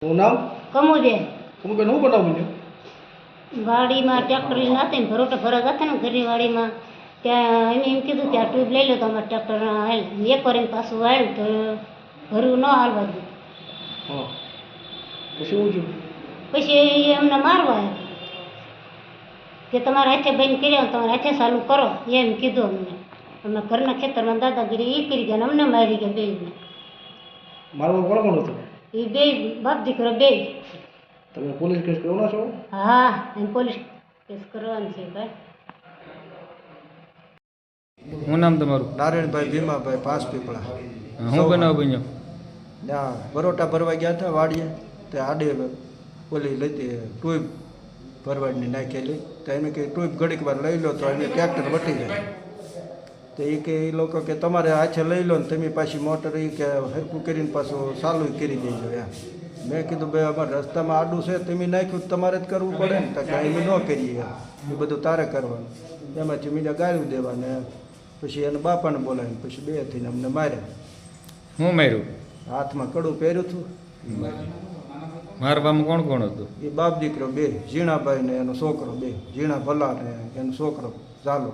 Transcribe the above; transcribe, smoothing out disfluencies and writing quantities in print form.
શું નામ? કમુબેન. કમુબેન શું બનાવું છે? વાડીમાં ટ્રેક્ટર લઈને આવતા ને ભરોટા ભરવા જતા ને ઘરની વાડીમાં ત્યાં એને એમ કીધું કે આ ટ્યુબ લઈ લો તો અમારે ટ્રેક્ટર હાલ એક વાર એમ પાછું આવ્યું તો ભરવું ન હાલવા દીધું. હા પછી શું થયું? પછી એમને મારવા આવ્યા કે તમારા હાથે બંધ કર્યો તમારા હાથે ચાલુ કરો એમ કીધું અમને. અમે ઘરના ખેતરમાં દાદાગીરી એ કરી ગયા ને અમને મારી ગયા બેયને. મારવા કોણ કોણ હતું? એ બે બાપ દીકરો બે. તમે પોલીસ કેસ કરવાના છો? હા એમ પોલીસ કેસ કરવાનું છે ભાઈ. શું નામ તમારું? નારાયણભાઈ ભીમાભાઈ પાંચ પીપળા. શું બનાવ બન્યો? ત્યાં બરોટા ભરવા ગયા હતા વાડીએ તે આડે ઓલી લેતી ટૂબ ભરવાડની નાખેલી તો એને કે ટૂબ ઘડીક વાર લઈ લો તો એને ટ્રેક્ટર વટી જાય તો એ કે એ લોકો કે તમારે હાથે લઈ લો ને તમે પાછી મોટર એ કે હરકું કરીને પાછું ચાલુ કરી દેજો એમ. મેં કીધું ભાઈ અમારે રસ્તામાં આડું છે તમે નાખ્યું તમારે જ કરવું પડે ને તો કાંઈ અમે ન કરીએ એમ એ બધું તારે કરવાનું. એમાંથી બીજા ગાળ્યું દેવાને પછી એને બાપાને બોલાવીને પછી બે થઈને અમને માર્યા. શું માર્યું? હાથમાં કડું પહેર્યું હતું. મારવામાં કોણ કોણ હતું? એ બાપ દીકરો બે, ઝીણાભાઈ ને એનો છોકરો બે, ઝીણા ભલા ને એનો છોકરો ઝાલો.